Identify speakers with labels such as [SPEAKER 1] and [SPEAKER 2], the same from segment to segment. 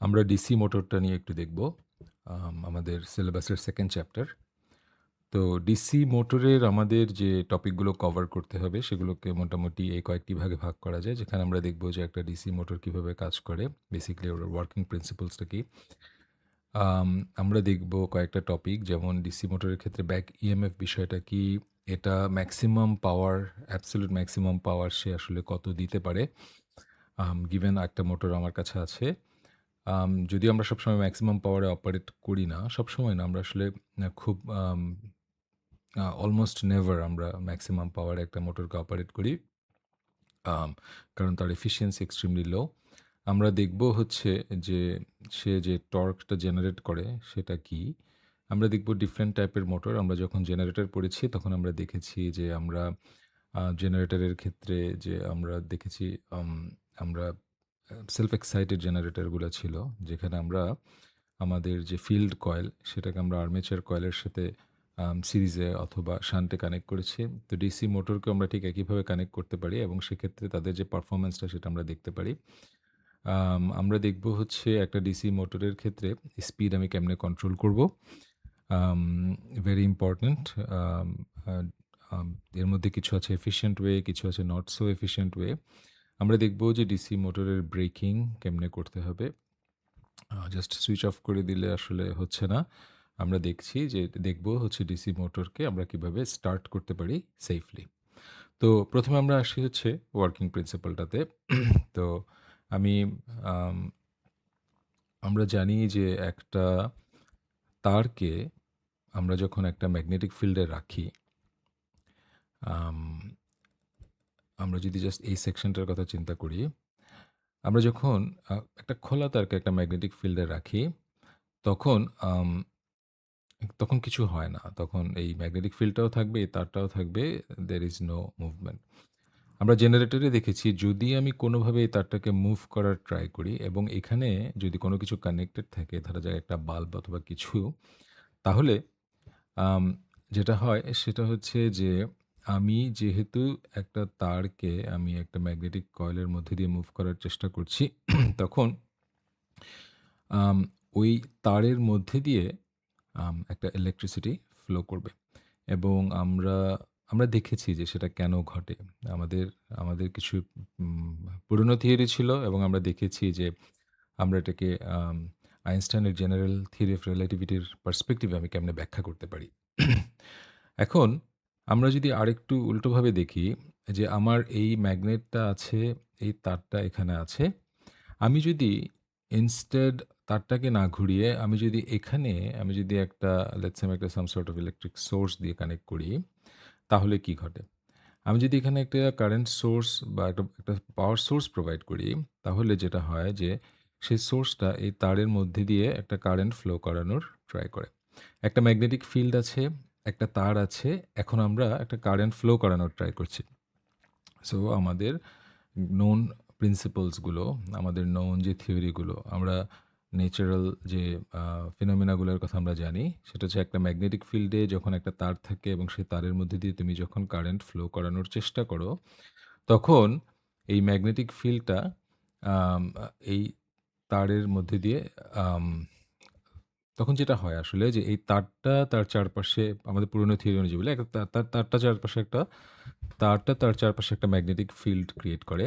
[SPEAKER 1] আমরা ডিসি মোটরটা নিয়ে একটু দেখব। আমাদের সিলেবাসের 2nd চ্যাপ্টার। তো ডিসি মোটরের আমাদের যে টপিকগুলো কভার করতে হবে সেগুলোকে মোটামুটি এই কয়েকটি ভাগে ভাগ করা যায়। যেখানে আমরা দেখব যে একটা ডিসি মোটর কিভাবে কাজ করে। বেসিক্যালি ওর ওয়ার্কিং প্রিন্সিপলসটা কি। আম আমরা দেখব কয়েকটা টপিক যেমন ডিসি মোটরের ক্ষেত্রে ব্যাক ইএমএফ বিষয়টা কি? এটা maximum power, absolute maximum power সে আসলে কত দিতে পারে? গিভেন একটা মোটর আমার কাছে আছে। যদিও আমরা সবসময় ম্যাক্সিমাম পাওয়ারে অপারেট করি না। সবসময় না, আমরা আসলে খুব অলমোস্ট নেভার আমরা ম্যাক্সিমাম পাওয়ারে একটা মোটরকে অপারেট করি। আম কারণ তার এফিসিয়েন্সি এক্সট্রিমলি লো। আমরা দেখব হচ্ছে যে সে যে টর্কটা জেনারেট করে সেটা কি? আমরা দেখব ডিফারেন্ট টাইপের মোটর। আমরা যখন জেনারেটর পড়েছি তখন আমরা দেখেছি যে আমরা জেনারেটরের ক্ষেত্রে যে আমরা দেখেছি আম আমরা সেলফ এক্সাইটেড জেনারেটরগুলা ছিল। যেখানে আমরা আমাদের যে ফিল্ড কয়েল সেটাকে আমরা আর্মেচার কয়েলের সাথে সিরিজে অথবা শান্টে কানেক্ট করেছি। তো ডিসি মোটরকেও আমরা ঠিক একইভাবে কানেক্ট করতে পারি এবং সেক্ষেত্রে তাদের যে পারফরম্যান্সটা সেটা আমরা দেখতে পারি। আমরা দেখব হচ্ছে একটা ডিসি মোটরের ক্ষেত্রে স্পিড আমি কেমনে কন্ট্রোল করব। আম ভেরি ইম্পোর্টেন্ট। আম আ আম এর মধ্যে কিছু আছে এফিশিয়েন্ট ওয়ে, কিছু আছে নট সো এফিশিয়েন্ট ওয়ে। আমরা দেখব যে ডিসি মোটরের ব্রেকিং কেমনে করতে হবে। জাস্ট সুইচ অফ করে দিলে আসলে হচ্ছে না। আমরা দেখছি যে দেখব হচ্ছে ডিসি মোটরকে আমরা কিভাবে স্টার্ট করতে পারি সেফলি। তো ১ম এ আমরা আসি হচ্ছে ওয়ার্কিং প্রিন্সিপলটাতে। তো আমি আম আমরা জানি যে একটা তারকে আমরা যখন একটা ম্যাগনেটিক ফিল্ডে রাখি, আম আমরা যদি জাস্ট এই সেকশনটার কথা চিন্তা করি, আমরা যখন একটা খোলা তারকে একটা ম্যাগনেটিক ফিল্ডে রাখি, তখন আম তখন কিছু হয় না। তখন এই ম্যাগনেটিক ফিল্ডটাও থাকবে, এই তারটাও থাকবে, there is no movement. আমরা জেনারেটরে দেখেছি যদি আমি কোনোভাবে এই তারটাকে মুভ করার ট্রাই করি এবং এখানে যদি কোনো কিছু কানেক্টেড থাকে, ধরা যাক একটা বাল্ব অথবা কিছু, তাহলে আম যেটা হয় সেটা হচ্ছে যে আমি যেহেতু একটা তারকে আমি একটা ম্যাগনেটিক কয়েলের মধ্যে দিয়ে মুভ করার চেষ্টা করছি, তখন আম ওই তারের মধ্যে দিয়ে একটা ইলেকট্রিসিটি ফ্লো করবে এবং আমরা দেখেছি যে সেটা কেন ঘটে। আমাদের আমাদের কিছু উম পুরনো থিওরি ছিল এবং আমরা দেখেছি যে আমরা এটাকে আইনস্টাইনের জেনারেল থিওরি অফ রিলেটিভিটির পার্সপেক্টিভে আমি কেমনে ব্যাখ্যা করতে পারি। এখন আমরা যদি আরেকটু উল্টোভাবে দেখি যে আমার এই ম্যাগনেটটা আছে, এই তারটা এখানে আছে। আমি যদি ইনস্টেড তারটাকে না ঘুরিয়ে আমি যদি একটা লেটস সে আমি একটা some sort of electric source দিয়ে কানেক্ট করি, তাহলে কি ঘটে? আমি যদি এখানে একটা কারেন্ট সোর্স বা একটা পাওয়ার সোর্স প্রোভাইড করি, তাহলে যেটা হয় যে সেই সোর্সটা এই তারের মধ্যে দিয়ে একটা কারেন্ট ফ্লো করানোর ট্রাই করে। একটা ম্যাগনেটিক ফিল্ড আছে, একটা তার আছে। এখন আমরা একটা কারেন্ট ফ্লো করানোর ট্রাই করছি। সো আমাদের নোন প্রিন্সিপলস গুলো, আমাদের নোন যে থিওরি গুলো, আমরা ন্যাচারাল যে ফিনোমেনা গুলোর কথা আমরা জানি, সেটা হচ্ছে একটা ম্যাগনেটিক ফিল্ডে যখন একটা তার থাকে এবং সেই তারের মধ্যে দিয়ে তুমি যখন কারেন্ট ফ্লো করানোর চেষ্টা করো, তখন এই ম্যাগনেটিক ফিল্ডটা আম আ এই তারের মধ্যে দিয়ে আম তখন যেটা হয় আসলে যে এই তারটা তার চারপাশে আমাদের পুরনো থিওরি অনুযায়ী বলে একটা তারটা তার চারপাশে একটা ম্যাগনেটিক ফিল্ড ক্রিয়েট করে।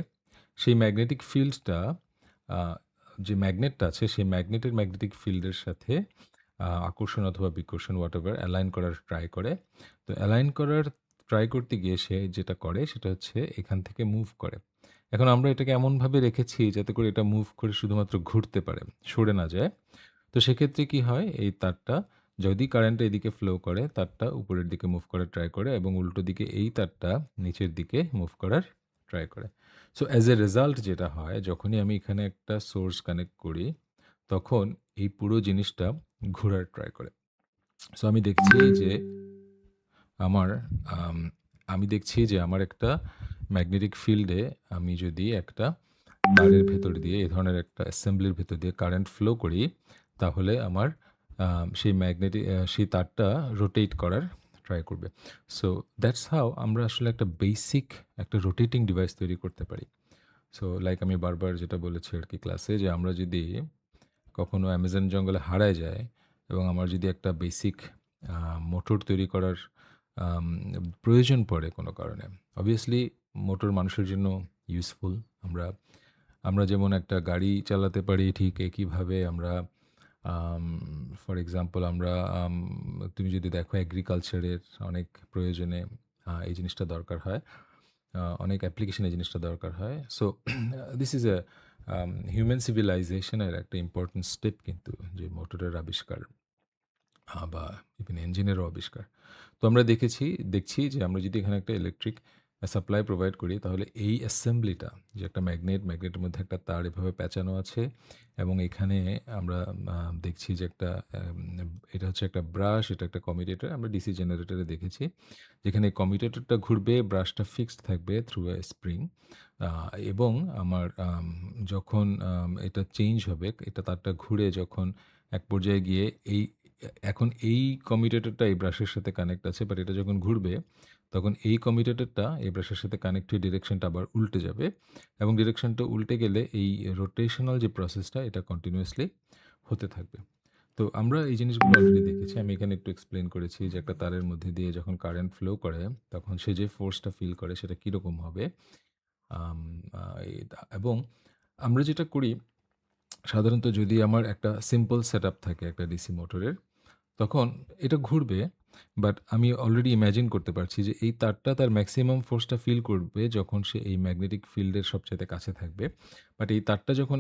[SPEAKER 1] সেই ম্যাগনেটিক ফিল্ডটা আ যে ম্যাগনেটটা আছে সেই ম্যাগনেটের ম্যাগনেটিক ফিল্ডের সাথে আকর্ষণ অথবা বিকর্ষণ হোয়াটএভার অ্যালাইন করার ট্রাই করে। তো অ্যালাইন করার ট্রাই করতে গিয়ে সে যেটা করে সেটা হচ্ছে এখান থেকে মুভ করে। এখন আমরা এটাকে এমনভাবে রেখেছি যাতে করে এটা মুভ করে শুধুমাত্র ঘুরতে পারে, সরে না যায়। তো সেক্ষেত্রে কি হয়? এই তারটা যদি কারেন্টটা এদিকে ফ্লো করে, তারটা উপরের দিকে মুভ করার ট্রাই করে এবং উল্টো দিকে এই তারটা নিচের দিকে মুভ করার ট্রাই করে। সো অ্যাজ এ রেজাল্ট যেটা হয়, যখনই আমি এখানে একটা সোর্স কানেক্ট করি, তখন এই পুরো জিনিসটা ঘোরার ট্রাই করে। সো আমার আম আমি দেখছি যে আমার একটা ম্যাগনেটিক ফিল্ডে আমি যদি একটা তারের ভেতর দিয়ে এ ধরনের একটা অ্যাসেম্বলির ভেতর দিয়ে কারেন্ট ফ্লো করি, তাহলে আমার সেই তারটা রোটেট করার ট্রাই করবে। সো দ্যাটস হাউ আমরা আসলে একটা বেসিক একটা রোটেটিং ডিভাইস তৈরি করতে পারি। সো লাইক আমি বারবার যেটা বলেছি আরকি ক্লাসে যে আমরা যদি কখনো অ্যামাজন জঙ্গলে হারায় যায় এবং আমার যদি একটা বেসিক মোটর তৈরি করার আম প্রয়োজন পড়ে কোনো কারণে। অবভিয়াসলি মোটর মানুষের জন্য ইউজফুল। আমরা আমরা যেমন একটা গাড়ি চালাতে পারি ঠিক একইভাবে আমরা আম ফর এক্সাম্পল আমরা আম তুমি যদি দেখো এগ্রিকালচারের অনেক প্রয়োজনে এই জিনিসটা দরকার হয়। অনেক অ্যাপ্লিকেশনে এই জিনিসটা দরকার হয়। So this is a human civilisation এর একটা ইম্পোর্টেন্ট স্টেপ কিন্তু যে মোটরের আবিষ্কার বা ইভেন ইঞ্জিনেরও আবিষ্কার। তো আমরা দেখছি যে আমরা যদি এখানে একটা ইলেকট্রিক সাপ্লাই প্রোভাইড করি তাহলে এই অ্যাসেম্বলিটা যে একটা ম্যাগনেটের মধ্যে একটা তার এভাবে প্যাঁচানো আছে এবং এখানে আমরা দেখছি যে একটা এটা হচ্ছে একটা ব্রাশ, এটা একটা কমিউটেটর। আমরা ডিসি জেনারেটরে দেখেছি। যেখানে কমিউটেটরটা ঘুরবে, ব্রাশটা ফিক্সড থাকবে থ্রু এ স্প্রিং। আ এবং আমার যখন এটা চেঞ্জ হবে, এটা তারটা ঘুরে যখন এক পর্যায়ে গিয়ে এখন এই কমিউটেটরটা এই ব্রাশের সাথে কানেক্ট আছে। বাট এটা যখন ঘুরবে, তখন এই কমিউটেটরটা এই ব্রাশের সাথে কানেক্ট হয়ে ডিরেকশনটা আবার উল্টে যাবে এবং ডিরেকশনটা উল্টে গেলে এই রোটেশনাল যে প্রসেসটা এটা কন্টিনিউয়াসলি হতে থাকবে। তো আমরা এই জিনিসগুলো অলরেডি দেখেছি। আমি এখানে একটু এক্সপ্লেইন করেছি যে একটা তারের মধ্যে দিয়ে যখন কারেন্ট ফ্লো করে, তখন সে যে ফোর্সটা ফিল করে সেটা কিরকম হবে। আম আ এবং আমরা যেটা করি সাধারণত যদি আমার একটা সিম্পল সেটআপ থাকে একটা ডিসি মোটরের, তখন এটা ঘুরবে। বাট আমি অলরেডি ইমাজিন করতে পারছি যে এই তারটা তার মেক্সিমাম ফোর্সটা ফিল করবে যখন সে এই ম্যাগনেটিক ফিল্ডের সবচাইতে কাছে থাকবে। বাট এই তারটা যখন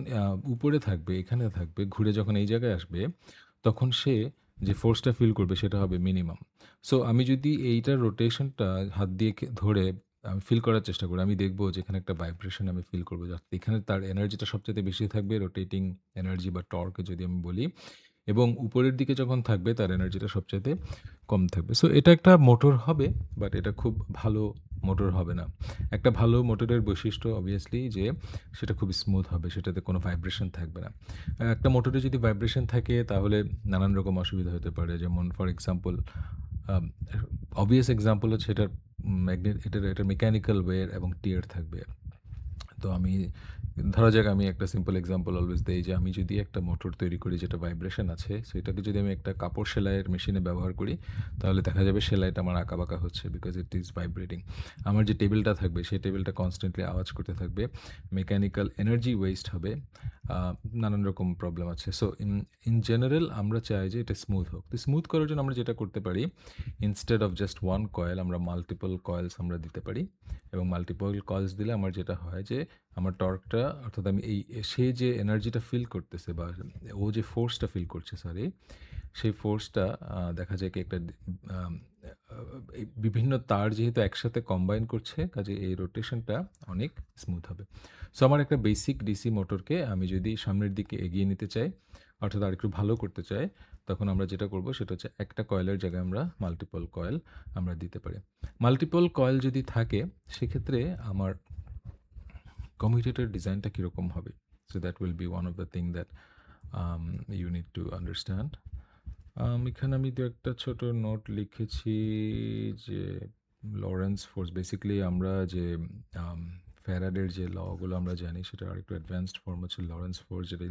[SPEAKER 1] উপরে থাকবে, এখানে থাকবে, ঘুরে যখন এই জায়গায় আসবে, তখন সে যে ফোর্সটা ফিল করবে সেটা হবে মিনিমাম। সো আমি যদি এইটার রোটেশনটা হাত দিয়ে ধরে আমি ফিল করার চেষ্টা করি, আমি দেখব যে এখানে একটা ভাইব্রেশন আমি ফিল করব। এখানে তার এনার্জিটা সবচাইতে বেশি থাকবে, রোটেটিং এনার্জি বা টর্ক যদি আমি বলি। এবং উপরের দিকে যখন থাকবে তার এনার্জিটা সবচাইতে কম থাকবে। সো এটা একটা মোটর হবে, বাট এটা খুব ভালো মোটর হবে না। একটা ভালো মোটরের বৈশিষ্ট্য obviously যে সেটা খুব স্মুথ হবে, সেটাতে কোনো ভাইব্রেশন থাকবে না। একটা মোটরে যদি ভাইব্রেশন থাকে তাহলে নানান রকম অসুবিধা হতে পারে। যেমন for example um obvious example হচ্ছে এটার এটার মেকানিক্যাল ওয়্যার এবং টিয়ার থাকবে। তো ধরা যাক আমি একটা সিম্পল এক্সাম্পল অলওয়েজ দেই যে আমি যদি একটা মোটর তৈরি করি যেটা ভাইব্রেশন আছে, সো এটাকে যদি আমি একটা কাপড় সেলাইয়ের মেশিনে ব্যবহার করি, তাহলে দেখা যাবে সেলাইটা আমার আঁকাবাঁকা হচ্ছে বিকজ ইট ইজ ভাইব্রেটিং। আমার যে টেবিলটা থাকবে সেই টেবিলটা কনস্ট্যান্টলি আওয়াজ করতে থাকবে। মেকানিক্যাল এনার্জি ওয়েস্ট হবে। আ নানান রকম প্রবলেম আছে। সো ইন জেনারেল আমরা চাই যে এটা স্মুথ হোক। তো স্মুথ করার জন্য আমরা যেটা করতে পারি, ইনস্টেড অফ জাস্ট 1 কয়েল আমরা মাল্টিপল কয়েলস আমরা দিতে পারি এবং মাল্টিপল কয়েলস দিলে আমার যেটা হয় যে আমার টর্কটা অর্থাৎ আমি সে যে এনার্জিটা ফিল করতেছে বা ও যে ফোর্সটা ফিল করছে সরি, সেই ফোর্সটা দেখা যায় কি একটা আম আ এই বিভিন্ন তার যেহেতু একসাথে কম্বাইন করছে, কাজেই এই রোটেশনটা অনেক স্মুথ হবে। সো আমার একটা বেসিক ডিসি মোটরকে আমি যদি সামনের দিকে এগিয়ে নিতে চাই, অর্থাৎ আরেকটু ভালো করতে চাই, তখন আমরা যেটা করব সেটা হচ্ছে একটা কয়েলের জায়গায় আমরা মাল্টিপল কয়েল আমরা দিতে পারি। মাল্টিপল কয়েল যদি থাকে সেক্ষেত্রে আমার কমিউটেটর ডিজাইনটা কীরকম হবে? So that will be one of the thing that you need to understand. এখানে আমি ২-১ টা ছোট নোট লিখেছি যে লরেন্স ফোর্স বেসিক্যালি আমরা যে আম ফ্যারাডের যে লগুলো আমরা জানি সেটার আরেকটু অ্যাডভান্সড ফর্ম হচ্ছে লরেন্স ফোর্স, যেটা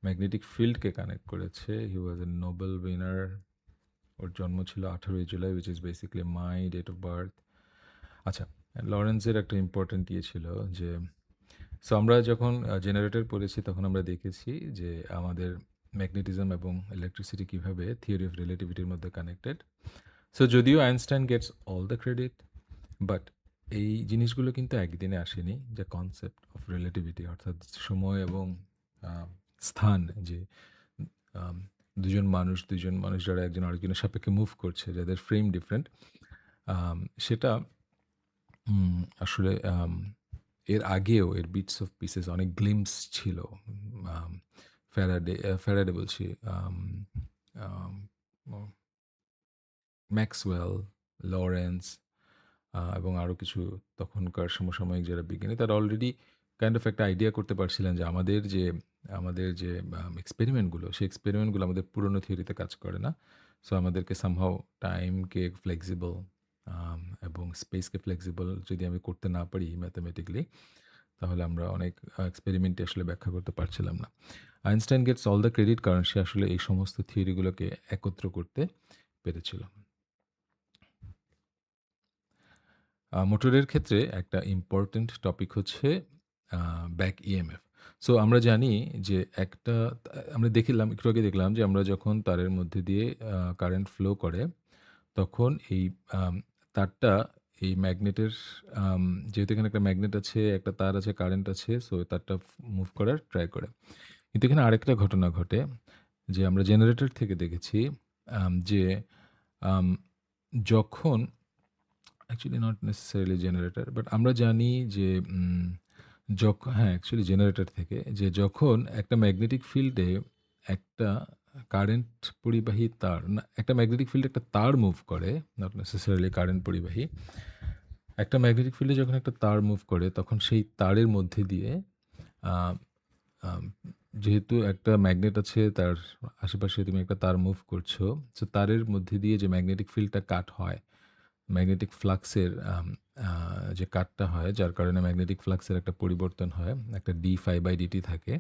[SPEAKER 1] ম্যাগনেটিক ফিল্ডকে কানেক্ট করেছে। হি ওয়াজ এ নোবেল উইনার। ওর জন্ম ছিল ১৮ই July which is basically my date of birth. আচ্ছা, লরেন্সের একটা ইম্পোর্টেন্ট ছিল যে সো আমরা যখন জেনারেটর পড়েছি তখন আমরা দেখেছি যে আমাদের ম্যাগনেটিজম এবং ইলেকট্রিসিটি কিভাবে থিওরি অফ রিলেটিভিটির মধ্যে কানেক্টেড। সো যদিও Einstein gets all the credit, but এই জিনিসগুলো কিন্তু একদিনে আসেনি। যে কনসেপ্ট অফ রিলেটিভিটি অর্থাৎ সময় এবং আ স্থান যে আম ২ জন মানুষ যারা একজন আরেকজনের সাপেক্ষে মুভ করছে, যাদের ফ্রেম ডিফারেন্ট, আম সেটা আসলে এর আগেও এর বিটস অফ পিসেস অনেক গ্লিম্পস ছিল। আম ফ্যারাডে বলছি, আম আম ম ম্যাক্সওয়েল, লরেন্স এবং আরো কিছু তখনকার সমসাময়িক যারা বিজ্ঞানী তারা অলরেডি কাইন্ড অফ একটা আইডিয়া করতে পারছিলেন যে আমাদের যে এক্সপেরিমেন্টগুলো, সেই এক্সপেরিমেন্টগুলো আমাদের পুরনো থিওরিতে কাজ করে না। সো আমাদেরকে সামহাউ টাইমকে ফ্লেক্সিবল এবং স্পেসকে ফ্লেক্সিবল যদি আমি করতে না পারি ম্যাথমেটিক্যালি, তাহলে আমরা অনেক এক্সপেরিমেন্টই আসলে ব্যাখ্যা করতে পারছিলাম না। Einstein gets all the credit কারণ সে আসলে এই সমস্ত থিওরিগুলোকে একত্র করতে পেরেছিল। মোটরের ক্ষেত্রে একটা ইম্পোর্টেন্ট টপিক হচ্ছে আ ব্যাক ইএমএফ। সো আমরা জানি যে একটা আমরা দেখিলাম একটু আগে দেখলাম যে আমরা যখন তারের মধ্যে দিয়ে কারেন্ট ফ্লো করে তখন এই আম তারটা এই ম্যাগনেটের আম যেহেতু এখানে একটা ম্যাগনেট আছে, একটা তার আছে, কারেন্ট আছে, সো তারটা মুভ করার ট্রাই করে। কিন্তু এখানে আরেকটা ঘটনা ঘটে যে আমরা জেনারেটর থেকে দেখেছি যে আম যখন actually not necessarily generator but আমরা জানি যে হ্যাঁ, অ্যাকচুয়ালি জেনারেটর থেকে যে যখন একটা ম্যাগনেটিক ফিল্ডে একটা কারেন্ট পরিবাহী তার না একটা ম্যাগনেটিক ফিল্ডে একটা তার মুভ করে, নট নেসেসারিলি কারেন্ট পরিবাহী। একটা ম্যাগনেটিক ফিল্ডে যখন একটা তার মুভ করে তখন সেই তারের মধ্যে দিয়ে আ আম যেহেতু একটা ম্যাগনেট আছে তার আশেপাশে তুমি একটা তার মুভ করছো। সো তারের মধ্যে দিয়ে যে ম্যাগনেটিক ফিল্ডটা কাট হয় ম্যাগনেটিক ফ্লাক্সের আ যে কাটটা হয়, যার কারণে ম্যাগনেটিক ফ্লাক্সের একটা পরিবর্তন হয়। একটা d∅dt থাকে।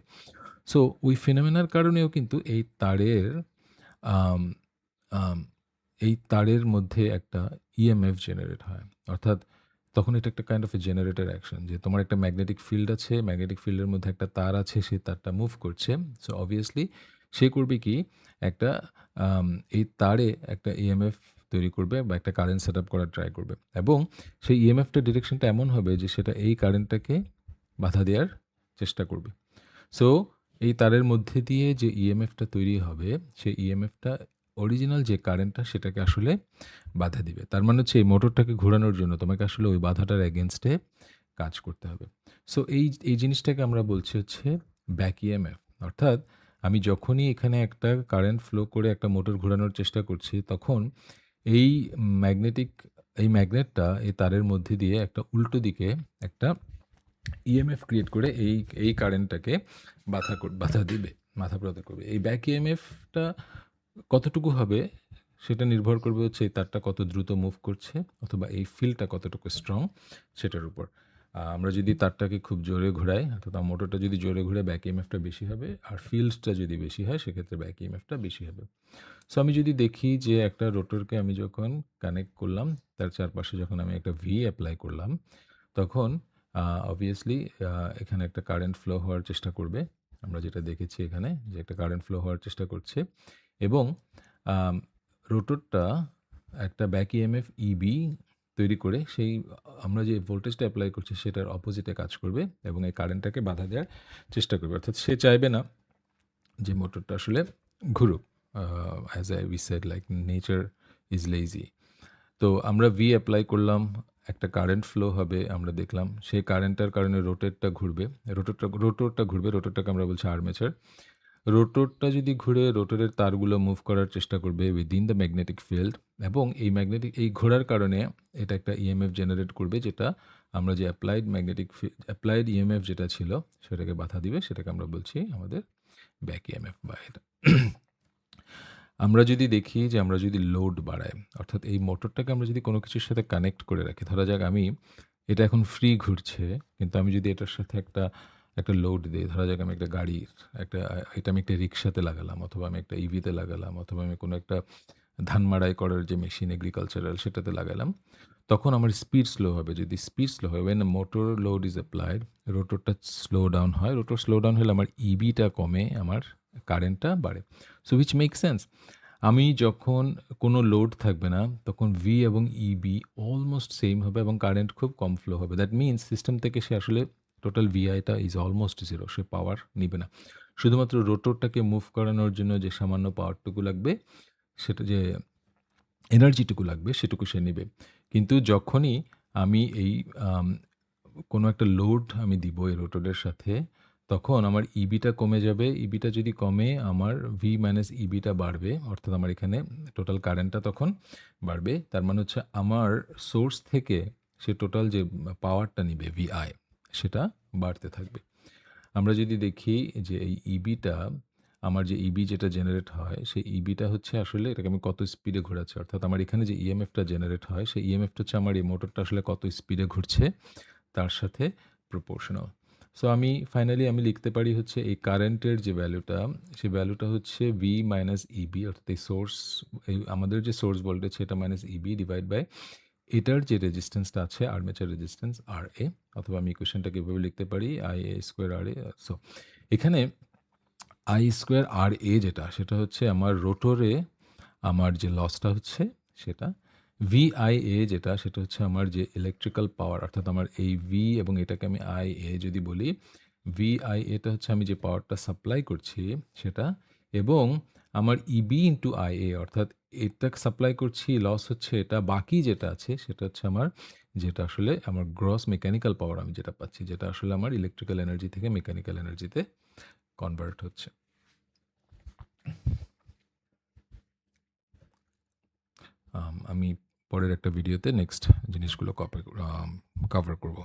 [SPEAKER 1] সো ওই ফিনোমেনার কারণেও কিন্তু আম আম এই তারের মধ্যে একটা ইএমএফ জেনারেট হয়। অর্থাৎ তখন এটা একটা kind of A generator action যে তোমার একটা ম্যাগনেটিক ফিল্ড আছে, ম্যাগনেটিক ফিল্ডের মধ্যে একটা তার আছে, সেই তারটা মুভ করছে। সো অবভিয়াসলি সে করবে কি? একটা আম এই তারে একটা ইএমএফ তৈরি করবে বা একটা কারেন্ট সেটআপ করার ট্রাই করবে এবং সেই ইএমএফটার ডিরেকশনটা এমন হবে যে সেটা এই কারেন্টটাকে বাধা দেওয়ার চেষ্টা করবে। সো এই তারের মধ্যে দিয়ে যে ইএমএফটা তৈরি হবে, সেই ইএমএফটা অরিজিনাল যে কারেন্টটা সেটাকে আসলে বাধা দিবে। তার মানে হচ্ছে এই মোটরটাকে ঘোরানোর জন্য তোমাকে আসলে ওই বাধাটার এগেইনস্ট এ কাজ করতে হবে। সো এই জিনিসটাকে আমরা বলছি হচ্ছে ব্যাক ইএমএফ। অর্থাৎ আমি যখনই এখানে একটা কারেন্ট ফ্লো করে একটা মোটর ঘোরানোর চেষ্টা করছি, তখন এই ম্যাগনেটিক এই ম্যাগনেটটা এই তারের মধ্যে দিয়ে একটা উল্টো দিকে একটা ইএমএফ ক্রিয়েট করে এই কারেন্টটাকে বাধা দিবে, বাধাপ্রদান করবে। এই ব্যাক ইএমএফটা কতটুকু হবে সেটা নির্ভর করবে হচ্ছে এই তারটা কত দ্রুত মুভ করছে অথবা এই ফিল্ডটা কতটুকু স্ট্রং সেটার উপর। আমরা যদি তারটাকে খুব জোরে ঘোরাই অর্থাৎ মোটরটা যদি জোরে ঘুরে ব্যাক ইএমএফটা বেশি হবে আর ফিল্ডটা যদি বেশি হয় সেক্ষেত্রে ব্যাক ইএমএফটা বেশি হবে। সো আমি যদি দেখি যে একটা রোটরকে আমি যখন কানেক্ট করলাম, তার চারপাশে যখন আমি একটা ভি এপ্লাই করলাম, তখন অবভিয়াসলি এখানে একটা কারেন্ট ফ্লো হওয়ার চেষ্টা করবে। আমরা যেটা দেখেছি এখানে যে একটা কারেন্ট ফ্লো হওয়ার চেষ্টা করছে এবং আম রোটরটা একটা ব্যাক ইএমএফ ইবি তৈরি করে সেই আমরা যে ভোল্টেজটা এপ্লাই করছি সেটার অপোজিটে কাজ করবে এবং এই কারেন্টটাকে বাধা দেওয়ার চেষ্টা করবে। অর্থাৎ সে চাইবে না যে মোটরটা আসলে ঘুরুক। As we said like nature is lazy. তো আমরা ভি এপ্লাই করলাম, একটা কারেন্ট ফ্লো হবে আমরা দেখলাম। সেই কারেন্টটার কারণে রোটরটা ঘুরবে, রোটরটাকে আমরা বলছি আর্মেচার। রোটরটা যদি ঘুরে রোটরের তারগুলো মুভ করার চেষ্টা করবে উইদিন দ্য ম্যাগনেটিক ফিল্ড এবং এই ঘোরার কারণে এটা একটা ইএমএফ জেনারেট করবে যেটা আমরা যে অ্যাপ্লাইড ইএমএফ যেটা ছিল সেটাকে বাধা দিবে, সেটাকে আমরা বলছি আমাদের ব্যাক ইএমএফ বা এটা। আমরা যদি দেখি যে আমরা যদি লোড বাড়াই, অর্থাৎ এই মোটরটাকে আমরা যদি কোনো কিছুর সাথে কানেক্ট করে রাখি, ধরা যাক এটা এখন ফ্রি ঘুরছে, কিন্তু আমি যদি এটার সাথে একটা লোড দেই, ধরা যাক আমি একটা গাড়ির এটা আমি একটা রিক্সাতে লাগালাম অথবা আমি একটা ইভিতে লাগালাম অথবা আমি কোনো একটা ধান মাড়াই করার যে মেশিন এগ্রিকালচারাল সেটাতে লাগালাম, তখন আমার স্পিড স্লো হবে। যদি স্পিড স্লো হয়, when a motor load is applied, রোটরটা স্লো ডাউন হয়। রোটর স্লো ডাউন হলে আমার ইবিটা কমে, আমার কারেন্টটা বাড়ে। So which make sense. আমি যখন কোনো লোড থাকবে না, তখন ভি এবং ইবি অলমোস্ট সেম হবে এবং কারেন্ট খুব কম ফ্লো হবে। দ্যাট মিনস সিস্টেম থেকে সে আসলে টোটাল ভিআইটা ইজ অলমোস্ট জিরো। সে পাওয়ার নিবে না। শুধুমাত্র রোটরটাকে মুভ করানোর জন্য যে সামান্য পাওয়ারটুকু লাগবে, সেটা যে এনার্জিটুকু লাগবে সেটুকু সে নিবে। কিন্তু যখনই আমি আম কোনো একটা লোড আমি দিব এই রোটরের সাথে, তখন আমার ইবিটা কমে যাবে। ইবিটা যদি কমে আমার ভি মাইনাস ইবিটা বাড়বে। অর্থাৎ আমার এখানে টোটাল কারেন্টটা তখন বাড়বে। তার মানে হচ্ছে আমার সোর্স থেকে সে টোটাল যে পাওয়ারটা নিবে ভিআই সেটা বাড়তে থাকবে। আমরা যদি দেখি যে এই ইবিটা আমার যে ইবি যেটা জেনারেট হয়, সেই ইবিটা হচ্ছে আসলে এটাকে আমি কত স্পিডে ঘোরাচ্ছি। অর্থাৎ আমার এখানে যে ইএমএফটা জেনারেট হয়, সেই ইএমএফটা হচ্ছে আমার এই মোটরটা আসলে কত স্পিডে ঘুরছে তার সাথে প্রপোর্শনাল। সো আমি ফাইনালি আমি লিখতে পারি হচ্ছে এই কারেন্টের যে ভ্যালুটা, সেই ভ্যালুটা হচ্ছে V মাইনাস ইবি, অর্থাৎ এই সোর্স, এই আমাদের যে সোর্স ভোল্টেজ সেটা মাইনাস ইবি ডিভাইড বাই এটার যে রেজিস্ট্যান্সটা আছে আর্মেচার রেজিস্ট্যান্স RA, অথবা আমি ইকুয়েশনটাকে এভাবে লিখতে পারি IA স্কোয়ার RA। সো এখানে আই স্কোয়ার RA যেটা, সেটা হচ্ছে আমার রোটরে আমার যে লসটা হচ্ছে সেটা। VIA যেটা, সেটা হচ্ছে আমার যে ইলেকট্রিক্যাল পাওয়ার, অর্থাৎ আমার এই V এবং এটাকে আমি IA যদি বলি, VIA টা হচ্ছে আমি যে পাওয়ারটা সাপ্লাই করছি সেটা, এবং আমার ইবি ইন্টু IA, অর্থাৎ এটা সাপ্লাই করছি, লস হচ্ছে এটা, বাকি যেটা আছে সেটা হচ্ছে আমার, যেটা আসলে আমার গ্রস মেকানিক্যাল পাওয়ার আমি যেটা পাচ্ছি, যেটা আসলে আমার ইলেকট্রিক্যাল এনার্জি থেকে মেকানিক্যাল এনার্জিতে কনভার্ট হচ্ছে। আমি পরের একটা ভিডিওতে নেক্সট জিনিসগুলো কভার করব।